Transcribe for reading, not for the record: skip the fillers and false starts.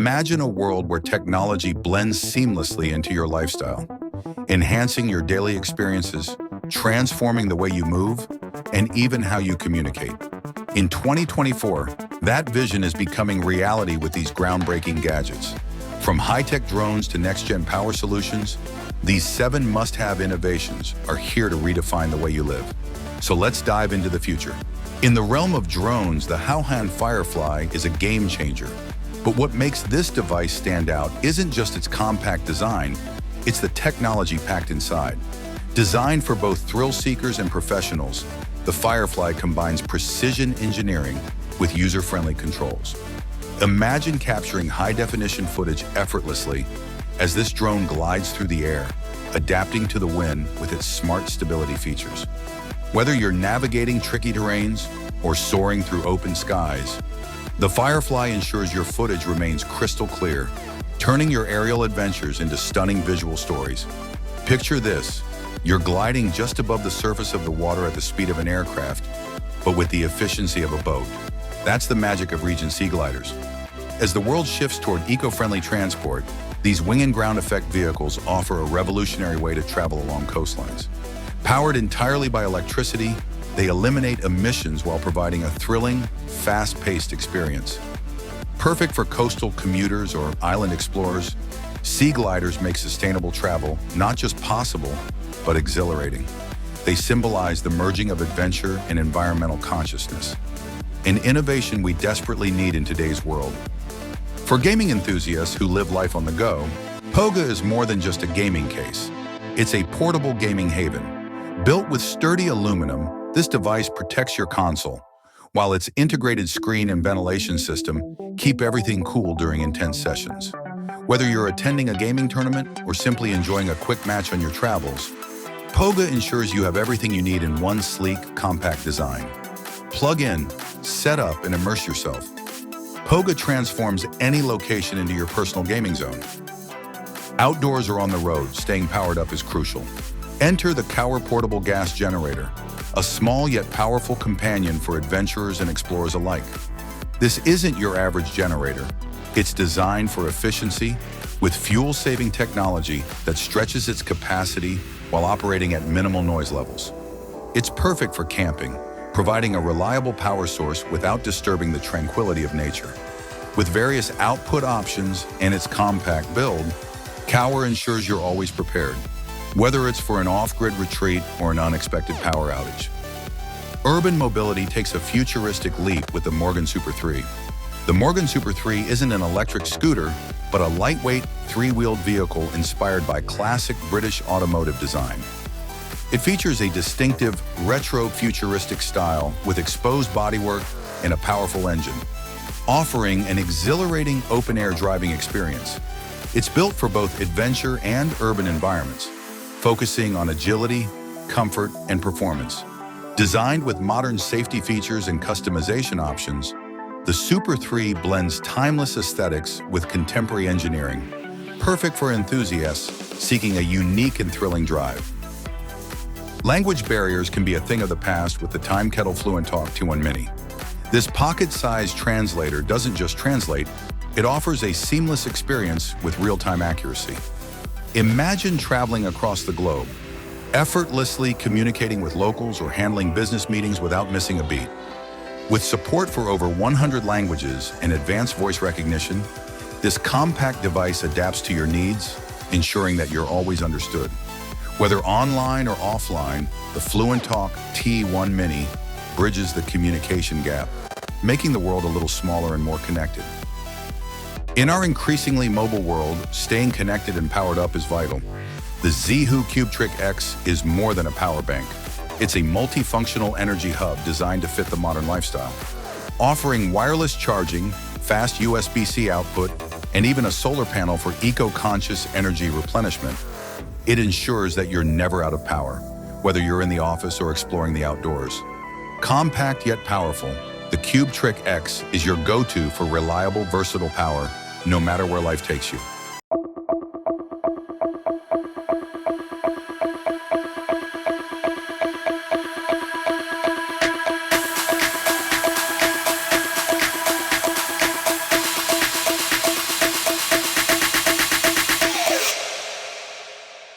Imagine a world where technology blends seamlessly into your lifestyle, enhancing your daily experiences, transforming the way you move, and even how you communicate. In 2024, that vision is becoming reality with these groundbreaking gadgets. From high-tech drones to next-gen power solutions, these 7 must-have innovations are here to redefine the way you live. So let's dive into the future. In the realm of drones, the HAOHAN Firefly is a game changer. But what makes this device stand out isn't just its compact design, it's the technology packed inside. Designed for both thrill seekers and professionals, the Firefly combines precision engineering with user-friendly controls. Imagine capturing high-definition footage effortlessly as this drone glides through the air, adapting to the wind with its smart stability features. Whether you're navigating tricky terrains or soaring through open skies, the Firefly ensures your footage remains crystal clear, turning your aerial adventures into stunning visual stories. Picture this: you're gliding just above the surface of the water at the speed of an aircraft, but with the efficiency of a boat. That's the magic of Regen Sea Gliders. As the world shifts toward eco-friendly transport, these wing and ground effect vehicles offer a revolutionary way to travel along coastlines. Powered entirely by electricity, they eliminate emissions while providing a thrilling, fast-paced experience. Perfect for coastal commuters or island explorers, Sea Gliders make sustainable travel not just possible, but exhilarating. They symbolize the merging of adventure and environmental consciousness, an innovation we desperately need in today's world. For gaming enthusiasts who live life on the go, POGA is more than just a gaming case. It's a portable gaming haven. Built with sturdy aluminum, this device protects your console, while its integrated screen and ventilation system keep everything cool during intense sessions. Whether you're attending a gaming tournament or simply enjoying a quick match on your travels, POGA ensures you have everything you need in one sleek, compact design. Plug in, set up, and immerse yourself. POGA transforms any location into your personal gaming zone. Outdoors or on the road, staying powered up is crucial. Enter the Kowwer Portable Gas Generator, a small yet powerful companion for adventurers and explorers alike. This isn't your average generator. It's designed for efficiency with fuel-saving technology that stretches its capacity while operating at minimal noise levels. It's perfect for camping, providing a reliable power source without disturbing the tranquility of nature. With various output options and its compact build, Kowwer ensures you're always prepared, whether it's for an off-grid retreat or an unexpected power outage. Urban mobility takes a futuristic leap with the Morgon Super 3. The Morgon Super 3 isn't an electric scooter, but a lightweight, 3-wheeled vehicle inspired by classic British automotive design. It features a distinctive, retro-futuristic style with exposed bodywork and a powerful engine, offering an exhilarating open-air driving experience. It's built for both adventure and urban environments, focusing on agility, comfort, and performance. Designed with modern safety features and customization options, the Super 3 blends timeless aesthetics with contemporary engineering, perfect for enthusiasts seeking a unique and thrilling drive. Language barriers can be a thing of the past with the TimeKettle Fluentalk T1 Mini. This pocket-sized translator doesn't just translate, it offers a seamless experience with real-time accuracy. Imagine traveling across the globe, effortlessly communicating with locals or handling business meetings without missing a beat. With support for over 100 languages and advanced voice recognition, this compact device adapts to your needs, ensuring that you're always understood. Whether online or offline, the Fluenttalk T1 Mini bridges the communication gap, making the world a little smaller and more connected. In our increasingly mobile world, staying connected and powered up is vital. The ZWho CubeTrick X is more than a power bank. It's a multifunctional energy hub designed to fit the modern lifestyle. Offering wireless charging, fast USB-C output, and even a solar panel for eco-conscious energy replenishment, it ensures that you're never out of power, whether you're in the office or exploring the outdoors. Compact yet powerful, the CubeTrick X is your go-to for reliable, versatile power, no matter where life takes you.